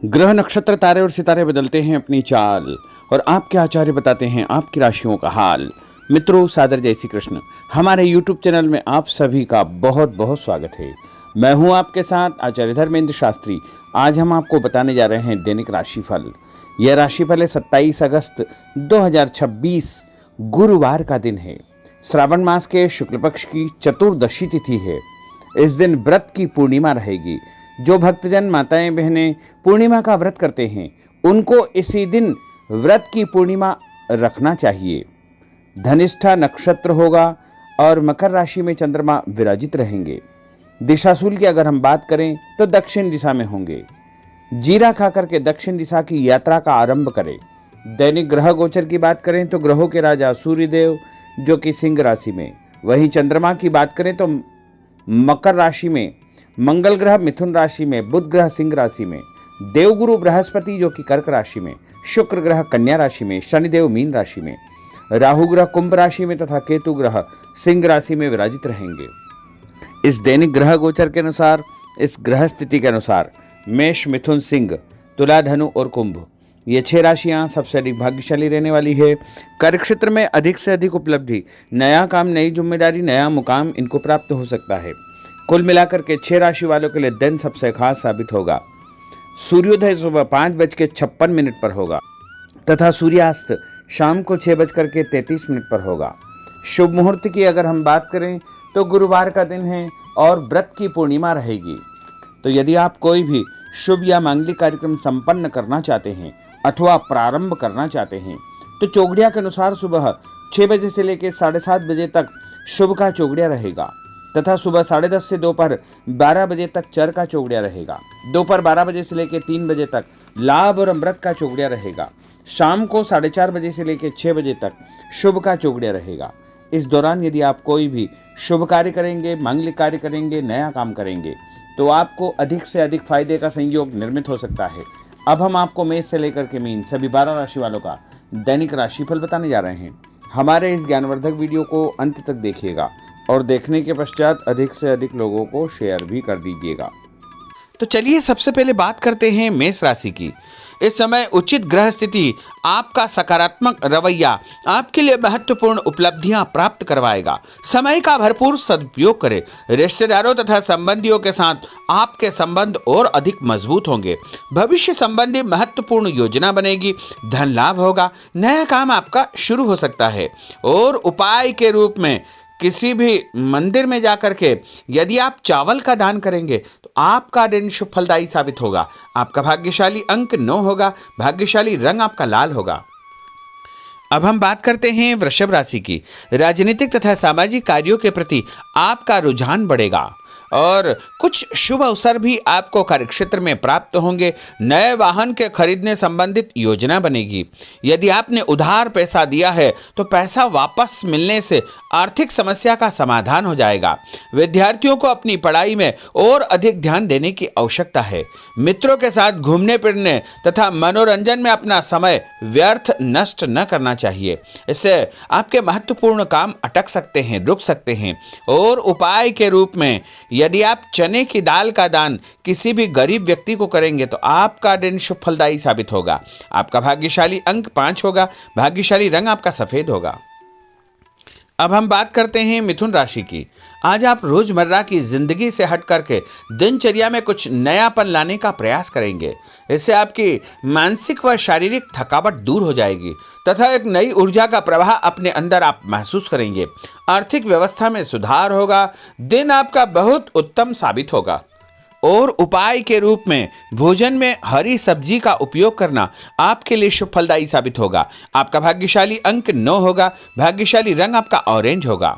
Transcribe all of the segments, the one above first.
ग्रह नक्षत्र तारे और सितारे बदलते हैं अपनी चाल और आपके आचार्य बताते हैं आपकी राशियों का हाल। मित्रों, सादर जय श्री कृष्ण। हमारे YouTube चैनल में आप सभी का बहुत बहुत स्वागत है। मैं हूं आपके साथ आचार्य धर्मेंद्र शास्त्री। आज हम आपको बताने जा रहे हैं दैनिक राशिफल। यह राशिफल है 27 अगस्त 2026 गुरुवार का दिन है। श्रावण मास के शुक्ल पक्ष की चतुर्दशी तिथि है। इस दिन व्रत की पूर्णिमा रहेगी। जो भक्तजन माताएं बहनें पूर्णिमा का व्रत करते हैं उनको इसी दिन व्रत की पूर्णिमा रखना चाहिए। धनिष्ठा नक्षत्र होगा और मकर राशि में चंद्रमा विराजित रहेंगे। दिशाशूल की अगर हम बात करें तो दक्षिण दिशा में होंगे। जीरा खाकर के दक्षिण दिशा की यात्रा का आरंभ करें। दैनिक ग्रह गोचर की बात करें तो ग्रहों के राजा सूर्यदेव जो कि सिंह राशि में, वहीं चंद्रमा की बात करें तो मकर राशि में, मंगल ग्रह मिथुन राशि में, बुध ग्रह सिंह राशि में, देवगुरु बृहस्पति जो कि कर्क राशि में, शुक्र ग्रह कन्या राशि में, शनिदेव मीन राशि में, राहु ग्रह कुंभ राशि में तथा केतु ग्रह सिंह राशि में विराजित रहेंगे। इस दैनिक ग्रह गोचर के अनुसार, इस ग्रह स्थिति के अनुसार मेष, मिथुन, सिंह, तुला, धनु और कुंभ, ये 6 राशियां सबसे अधिक भाग्यशाली रहने वाली है। कार्य क्षेत्र में अधिक से अधिक उपलब्धि, नया काम, नई जिम्मेदारी, नया मुकाम इनको प्राप्त हो सकता है। कुल मिलाकर के 6 राशि वालों के लिए दिन सबसे खास साबित होगा। सूर्योदय सुबह 5:56 पर होगा तथा सूर्यास्त शाम को 6:33 पर होगा। शुभ मुहूर्त की अगर हम बात करें तो गुरुवार का दिन है और व्रत की पूर्णिमा रहेगी। तो यदि आप कोई भी शुभ या मांगलिक कार्यक्रम संपन्न करना चाहते हैं अथवा प्रारंभ करना चाहते हैं तो चौगड़िया के अनुसार सुबह 6 बजे से लेकर 7:30 बजे तक शुभ का चौगड़िया रहेगा तथा सुबह 10:30 से दोपहर 12 बजे तक चर का चौगड़िया रहेगा। दोपहर 12 बजे से लेकर 3 बजे तक लाभ और अमृत का चौगड़िया रहेगा। शाम को 4:30 बजे से लेकर 6 बजे तक शुभ का चौगड़िया रहेगा। इस दौरान यदि आप कोई भी शुभ कार्य करेंगे, मांगलिक कार्य करेंगे, नया काम करेंगे तो आपको अधिक से अधिक फायदे का संयोग निर्मित हो सकता है। अब हम आपको मेष से लेकर के मीन सभी 12 राशि वालों का दैनिक राशिफल बताने जा रहे हैं। हमारे इस ज्ञानवर्धक वीडियो को अंत तक देखिएगा और देखने के पश्चात अधिक से अधिक लोगों को शेयर भी कर दीजिएगा। तो चलिए सबसे पहले बात करते हैं मेष राशि की। इस समय उचित ग्रह स्थिति आपका सकारात्मक रवैया आपके लिए महत्वपूर्ण उपलब्धियां प्राप्त करवाएगा। समय का भरपूर सदुपयोग करें। रिश्तेदारों तथा संबंधियों के साथ आपके संबंध और अधिक मजबूत होंगे। भविष्य संबंधी महत्वपूर्ण योजना बनेगी। धन लाभ होगा। नया काम आपका शुरू हो सकता है। और उपाय के रूप में किसी भी मंदिर में जाकर के यदि आप चावल का दान करेंगे तो आपका दिन शुभ फलदायी साबित होगा। आपका भाग्यशाली अंक 9 होगा। भाग्यशाली रंग आपका लाल होगा। अब हम बात करते हैं वृषभ राशि की। राजनीतिक तथा सामाजिक कार्यों के प्रति आपका रुझान बढ़ेगा और कुछ शुभ अवसर भी आपको कार्यक्षेत्र में प्राप्त होंगे। नए वाहन के खरीदने संबंधित योजना बनेगी। यदि आपने उधार पैसा दिया है तो पैसा वापस मिलने से आर्थिक समस्या का समाधान हो जाएगा। विद्यार्थियों को अपनी पढ़ाई में और अधिक ध्यान देने की आवश्यकता है। मित्रों के साथ घूमने फिरने तथा मनोरंजन में अपना समय व्यर्थ नष्ट न करना चाहिए। इससे आपके महत्वपूर्ण काम अटक सकते हैं, रुक सकते हैं। और उपाय के रूप में यदि आप चने की दाल का दान किसी भी गरीब व्यक्ति को करेंगे तो आपका दिन शुभ फलदायी साबित होगा। आपका भाग्यशाली अंक 5 होगा। भाग्यशाली रंग आपका सफेद होगा। अब हम बात करते हैं मिथुन राशि की। आज आप रोजमर्रा की जिंदगी से हट करके दिनचर्या में कुछ नयापन लाने का प्रयास करेंगे। इससे आपकी मानसिक व शारीरिक थकावट दूर हो जाएगी तथा एक नई ऊर्जा का प्रवाह अपने अंदर आप महसूस करेंगे। आर्थिक व्यवस्था में सुधार होगा। दिन आपका बहुत उत्तम साबित होगा। और उपाय के रूप में भोजन में हरी सब्जी का उपयोग करना आपके लिए शुभ फलदायी साबित होगा। आपका भाग्यशाली अंक 9 होगा। भाग्यशाली रंग आपका ऑरेंज होगा।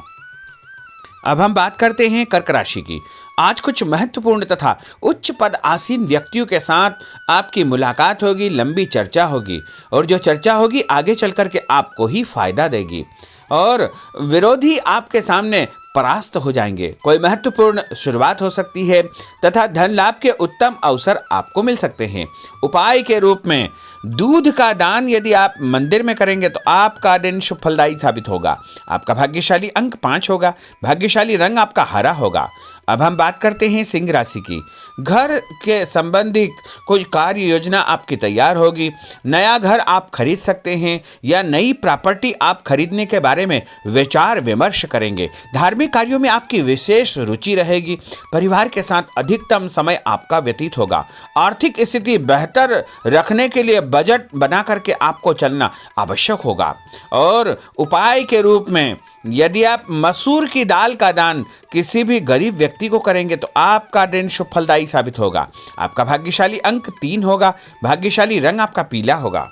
अब हम बात करते हैं कर्क राशि की। आज कुछ महत्वपूर्ण तथा उच्च पद आसीन व्यक्तियों के साथ आपकी मुलाकात होगी। लंबी चर्चा होगी और जो चर्चा होगी आगे चल कर के आपको ही फायदा देगी और विरोधी आपके सामने परास्त हो जाएंगे। कोई महत्वपूर्ण शुरुआत हो सकती है तथा धन लाभ के उत्तम अवसर आपको मिल सकते हैं। उपाय के रूप में दूध का दान यदि आप मंदिर में करेंगे तो आपका दिन शुभ फलदायी साबित होगा। आपका भाग्यशाली अंक 5 होगा। भाग्यशाली रंग आपका हरा होगा। अब हम बात करते हैं सिंह राशि की। घर के संबंधी कोई कार्य योजना आपकी तैयार होगी। नया घर आप खरीद सकते हैं या नई प्रॉपर्टी आप खरीदने के बारे में विचार विमर्श करेंगे। धार्मिक कार्यों में आपकी विशेष रुचि रहेगी। परिवार के साथ अधिकतम समय आपका व्यतीत होगा। आर्थिक स्थिति बेहतर रखने के लिए बजट बना करके आपको चलना आवश्यक होगा। और उपाय के रूप में यदि आप मसूर की दाल का दान किसी भी गरीब व्यक्ति को करेंगे तो आपका दिन शुभ फलदायी साबित होगा। आपका भाग्यशाली अंक 3 होगा। भाग्यशाली रंग आपका पीला होगा।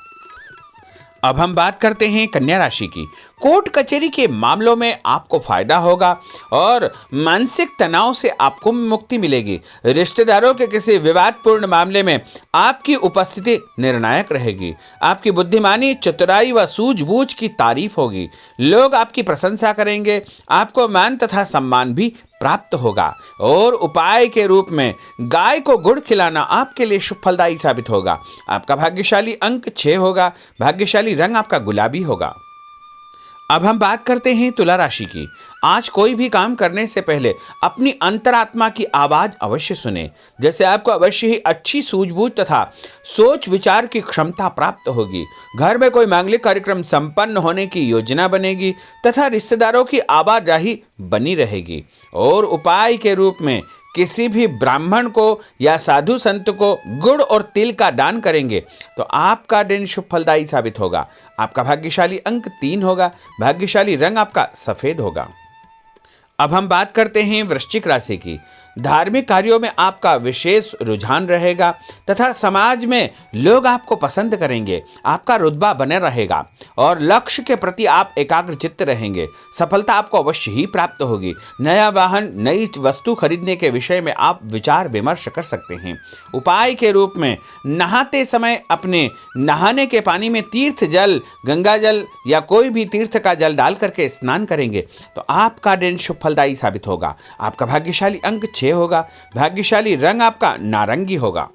अब हम बात करते हैं कन्या राशि की। कोर्ट कचहरी के मामलों में आपको फायदा होगा और मानसिक तनाव से आपको मुक्ति मिलेगी। रिश्तेदारों के किसी विवादपूर्ण मामले में आपकी उपस्थिति निर्णायक रहेगी। आपकी बुद्धिमानी, चतुराई व सूझबूझ की तारीफ होगी। लोग आपकी प्रशंसा करेंगे। आपको मान तथा सम्मान भी प्राप्त होगा। और उपाय के रूप में गाय को गुड़ खिलाना आपके लिए शुभ फलदायी साबित होगा। आपका भाग्यशाली अंक 6 होगा। भाग्यशाली रंग आपका गुलाबी होगा। अब हम बात करते हैं तुला राशि की। आज कोई भी काम करने से पहले अपनी अंतरात्मा की आवाज अवश्य सुने। जैसे आपको अवश्य ही अच्छी सूझबूझ तथा सोच विचार की क्षमता प्राप्त होगी। घर में कोई मांगलिक कार्यक्रम संपन्न होने की योजना बनेगी तथा रिश्तेदारों की आवाजाही बनी रहेगी। और उपाय के रूप में किसी भी ब्राह्मण को या साधु संत को गुड़ और तिल का दान करेंगे तो आपका दिन शुभ फलदायी साबित होगा। आपका भाग्यशाली अंक 3 होगा। भाग्यशाली रंग आपका सफेद होगा। अब हम बात करते हैं वृश्चिक राशि की। धार्मिक कार्यों में आपका विशेष रुझान रहेगा तथा समाज में लोग आपको पसंद करेंगे। आपका रुतबा बने रहेगा और लक्ष्य के प्रति आप एकाग्रचित्त रहेंगे। सफलता आपको अवश्य ही प्राप्त होगी। नया वाहन, नई वस्तु खरीदने के विषय में आप विचार विमर्श कर सकते हैं। उपाय के रूप में नहाते समय अपने नहाने के पानी में तीर्थ जल, गंगा जल या कोई भी तीर्थ का जल डाल करके स्नान करेंगे तो आपका दिन शुभ फलदायी साबित होगा। आपका भाग्यशाली अंक 6 होगा। भाग्यशाली रंग आपका नारंगी होगा।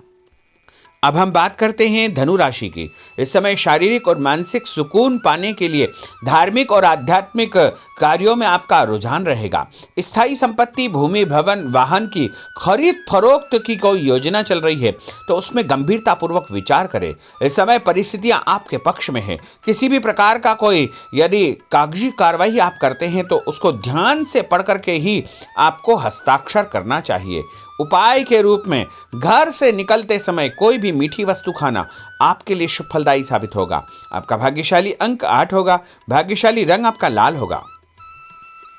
अब हम बात करते हैं धनु राशि की। इस समय शारीरिक और मानसिक सुकून पाने के लिए धार्मिक और आध्यात्मिक कार्यों में आपका रुझान रहेगा। स्थायी संपत्ति, भूमि, भवन, वाहन की खरीद फरोख्त की कोई योजना चल रही है तो उसमें गंभीरतापूर्वक विचार करें। इस समय परिस्थितियां आपके पक्ष में है। किसी भी प्रकार का कोई यदि कागजी कार्रवाई आप करते हैं तो उसको ध्यान से पढ़ करके ही आपको हस्ताक्षर करना चाहिए। उपाय के रूप में घर से निकलते समय कोई भी मीठी वस्तु खाना आपके लिए शुभ फलदायी साबित होगा। आपका भाग्यशाली अंक 8 होगा। भाग्यशाली रंग आपका लाल होगा।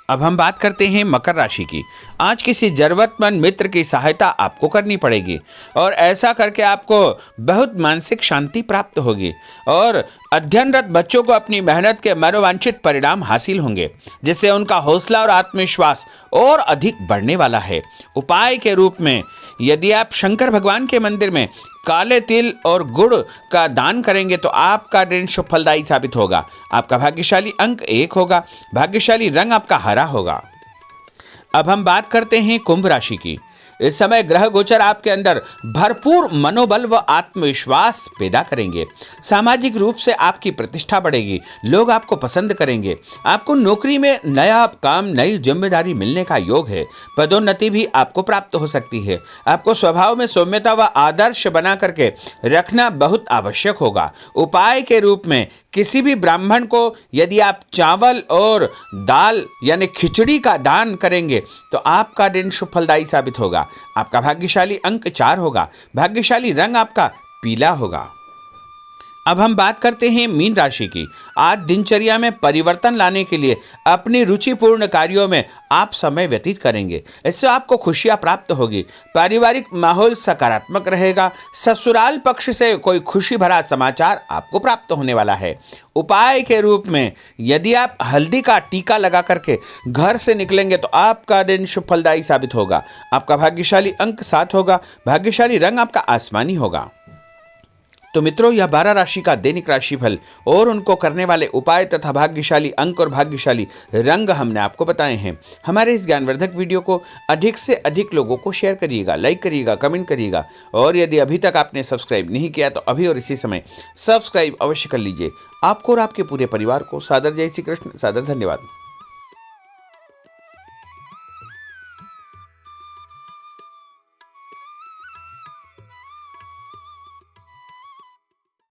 अब हम बात करते हैं मकर राशि की। आज किसी जरूरतमंद मित्र की सहायता आपको करनी पड़ेगी और ऐसा करके आपको बहुत मानसिक शांति प्राप्त होगी और अध्ययनरत बच्चों को अपनी मेहनत के मनोवांछित परिणाम हासिल होंगे, जिससे उनका हौसला और आत्मविश्वास और अधिक बढ़ने वाला है। उपाय के रूप में यदि आप शंकर भगवान के मंदिर में काले तिल और गुड़ का दान करेंगे तो आपका दिन शुभ फलदायी साबित होगा। आपका भाग्यशाली अंक 1 होगा। भाग्यशाली रंग आपका हरा होगा। अब हम बात करते हैं कुंभ राशि की। इस समय ग्रह गोचर आपके अंदर भरपूर मनोबल व आत्मविश्वास पैदा करेंगे। सामाजिक रूप से आपकी प्रतिष्ठा बढ़ेगी। लोग आपको पसंद करेंगे। आपको नौकरी में नया काम, नई जिम्मेदारी मिलने का योग है। पदोन्नति भी आपको प्राप्त हो सकती है। आपको स्वभाव में सौम्यता व आदर्श बना करके रखना बहुत आवश्यक होगा। उपाय के रूप में किसी भी ब्राह्मण को यदि आप चावल और दाल यानी खिचड़ी का दान करेंगे तो आपका दिन शुभ फलदायी साबित होगा। आपका भाग्यशाली अंक 4 होगा। भाग्यशाली रंग आपका पीला होगा। अब हम बात करते हैं मीन राशि की। आज दिनचर्या में परिवर्तन लाने के लिए अपनी रुचिपूर्ण कार्यों में आप समय व्यतीत करेंगे। इससे आपको खुशियां प्राप्त होगी। पारिवारिक माहौल सकारात्मक रहेगा। ससुराल पक्ष से कोई खुशी भरा समाचार आपको प्राप्त होने वाला है। उपाय के रूप में यदि आप हल्दी का टीका लगा करके घर से निकलेंगे तो आपका दिन शुभ फलदायी साबित होगा। आपका भाग्यशाली अंक 7 होगा। भाग्यशाली रंग आपका आसमानी होगा। तो मित्रों, यह 12 राशि का दैनिक राशिफल और उनको करने वाले उपाय तथा भाग्यशाली अंक और भाग्यशाली रंग हमने आपको बताए हैं। हमारे इस ज्ञानवर्धक वीडियो को अधिक से अधिक लोगों को शेयर करिएगा, लाइक करिएगा, कमेंट करिएगा और यदि अभी तक आपने सब्सक्राइब नहीं किया तो अभी और इसी समय सब्सक्राइब अवश्य कर लीजिए। आपको और आपके पूरे परिवार को सादर जय श्री कृष्ण, सादर धन्यवाद।